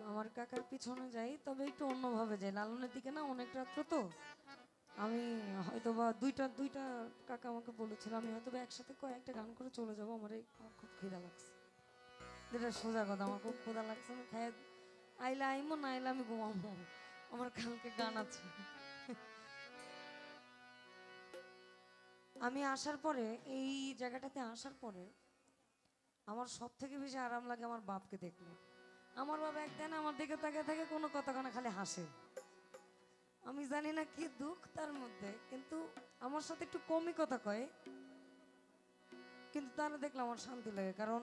আমার কাকার পিছনে যাই, তবে একটু অন্যভাবে যাই। লালনের দিকে না অনেক রাত্র তো, আমি হয়তো বা দুইটা দুইটা কাকা আমাকে বলেছিল আমি হয়তো বা একসাথে কয়েকটা গান করে চলে যাবো। আমার খুব খিদা লাগছে, যেটা সোজা কথা। আমার খুব ক্ষুধা লাগছে, আমি খাই আইলে আইমো, না আইলে আমি ঘুমাবো, আমার কালকে গান আছে। আমি আসার পরে, এই জায়গাটাতে আসার পরে আমার সব থেকে বেশি আরাম লাগে আমার বাপকে দেখলে। আমার বাবা একদিন আমার দিকে তাকিয়ে থাকে, কোনো কথা কানে খালি হাসে। আমি জানি না কি দুঃখ তার মধ্যে, কিন্তু আমার সাথে একটু কমই কথা কয়, কিন্তু তারা দেখলে আমার শান্তি লাগে। কারণ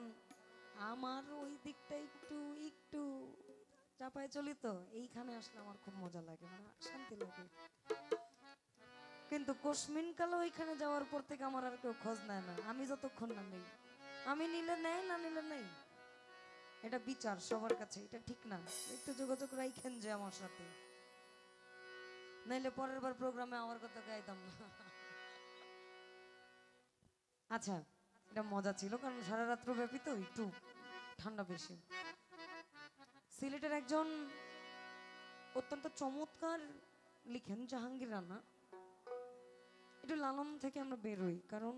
আমার ওই দিকটা একটু একটু চাপায় চলি তো, এইখানে আসলে আমার খুব মজা লাগে, মানে শান্তি লাগে। কিন্তু কোশমিন কালে ওইখানে যাওয়ার পর থেকে আমার আর কেউ খোঁজ নেয় না, আমি যতক্ষণ না নেই। আমি নিলে নেয়, না নিলে নেই, এটা বিচার সবার কাছে, এটা ঠিক না। একটু যোগাযোগ রাখেন যে আমার সাথে, নাইলে পরের বার প্রোগ্রামে আমার কথা গাইতাম না। আচ্ছা, এটা মজা ছিল, কারণ সারা রাত্র ব্যাপী তো একটু ঠান্ডা বেশি। সিলেটের একজন অত্যন্ত চমৎকার লিখেন জাহাঙ্গীর রানা। একটু লালন থেকে আমরা বেরোই, কারণ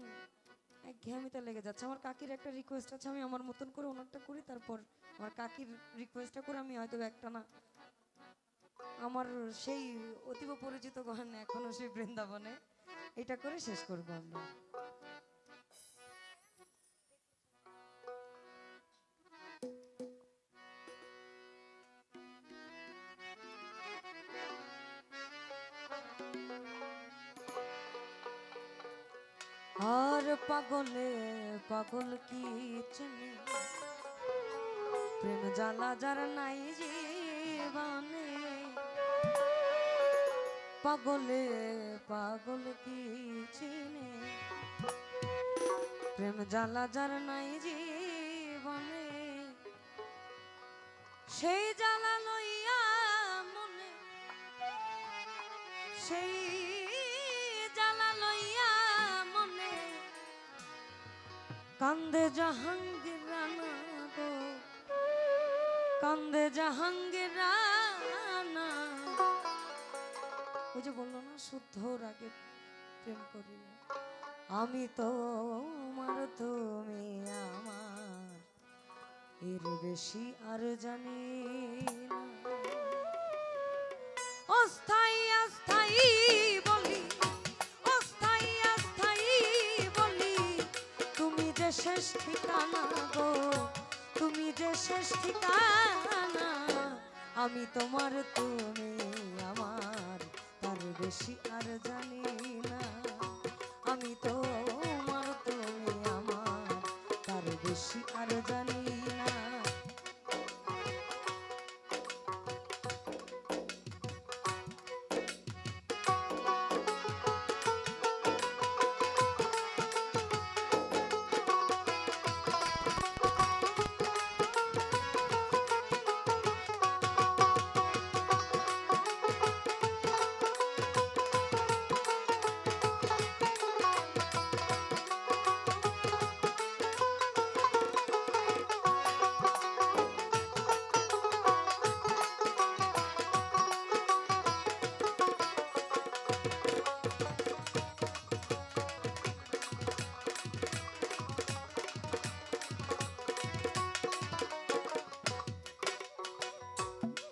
একঘেয়েমিতে লেগে যাচ্ছে। আমার কাকির একটা রিকোয়েস্ট আছে, আমি আমার মতন করে ওনারটা করি, তারপর আমার কাকির রিকোয়েস্টটা করে আমি হয়তো একটা না আমার সেই অতীব পরিচিত গান এখনো সেই বৃন্দাবনে, এটা করে শেষ করবো আমরা। আর পাগলে পাগল কি চেনে, প্রেম জ্বালা যার নাই জীবনে। পাগলে পাগল কি চেনে, প্রেম জ্বালা যার নাই জীবনে। সেই জ্বালা লইয়া মনে, সেই জ্বালা লইয়া মনে কান্দে জাহাঙ্গীর রানা গো, কান্দে জাহাঙ্গীর রানা। ওই যে বললো না, শুদ্ধ রাগে প্রেম করি আমি তোমার, তুমি আমার, এর বেশি আর জানি না। অস্থায়ী অস্থায়ী বলি, অস্থায়ী অস্থায়ী বলি, তুমি যে শেষ ঠিকানা গো, তুমি যে শেষ ঠিকানা। আমি তোমার, তুমি আমার, তার বেশি আর জানি না। আমি তোমার, তুমি আমার, তার বেশি আর জানি না।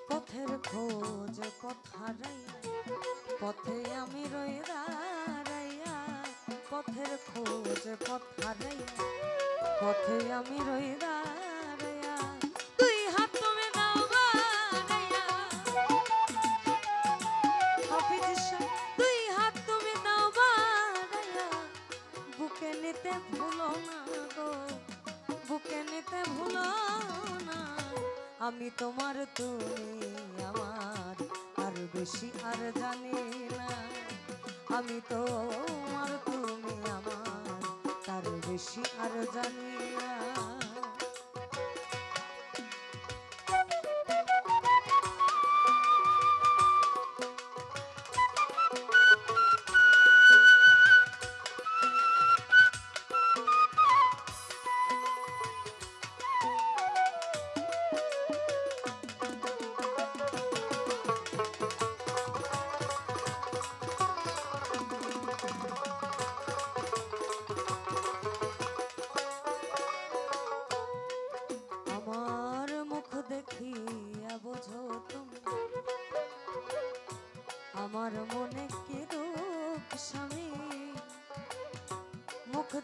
পথের খোঁজ পথ হারাইয়া, পথে আমি রই দাঁড়াইয়া। পথের খোঁজ পথ হারাইয়া, পথে আমি রই দাঁড়াইয়া। দুই হাত তুমি দাও বাড়াইয়া, হাফিজ সাহেব, দুই হাত তুমি দাও বাড়াইয়া। বুকে নিতে ভুলো না গো, বুকে নিতে ভুলো না। আমি তোমার, তুমি আমার, আর বেশি আর জানি না। আমি তোমার, তুমি আমার, তার বেশি আর জানি না।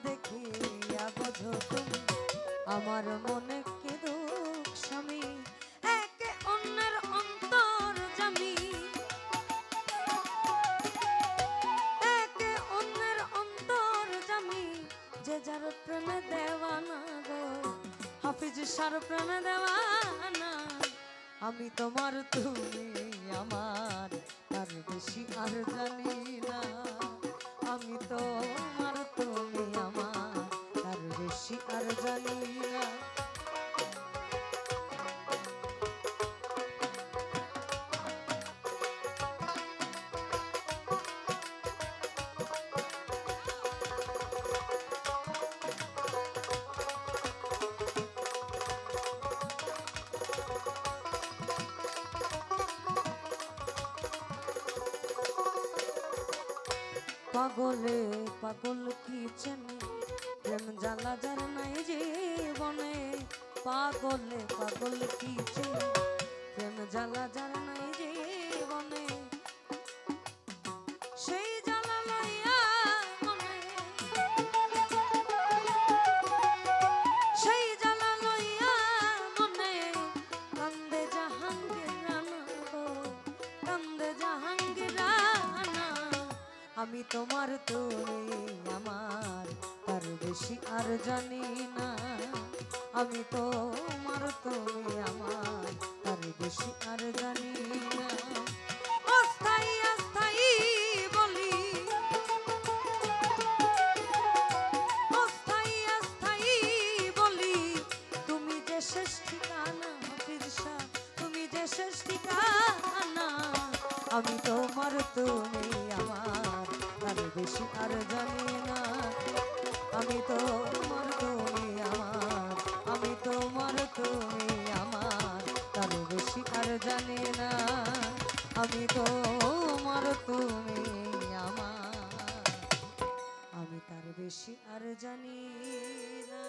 দেখিয়া বোঝো তুমি আমার মনে কে দুঃখ স্বামী একে অন্যের অন্তর জামি একে অন্যের অন্তর জামি যে যার প্রেমে দেওয়ানা গো হাফিজ সার প্রেমে দেওয়ানা আমি তোমার তুমি আমার তার বেশি আর জানি না আমি তোমার তুমি আমার তার বেশি আর জানি না পাগলে পাগল কি চেনে প্রেম জ্বালা যার নাই জীবনে পাগলে পাগল কি চেনে প্রেম জ্বালা যার নাই জীবনে সেই জ্বালা লইয়া মনে সেই জ্বালা লইয়া মনে কান্দে জাহাঙ্গীর রানা গো কান্দে জাহাঙ্গীর রানা আমি তোমার তুমি আমার তার বেশি আর জানি না আমি তোমার তুমি আমার তার বেশি আর জানি না অস্থায়ী অস্থায়ী বলি অস্থায়ী অস্থায়ী বলি তুমি যে শেষ ঠিকানা হাফিজ শাহ তুমি যে শেষ ঠিকানা আমি তোমার তুমি আমার তার বেশি আর জানি না আমি তোমার তুমি আমার আমি তোমার তুমি আমার তার বেশি আর জানি না আমি তোমার তুমি আমার আমি তার বেশি আর জানি না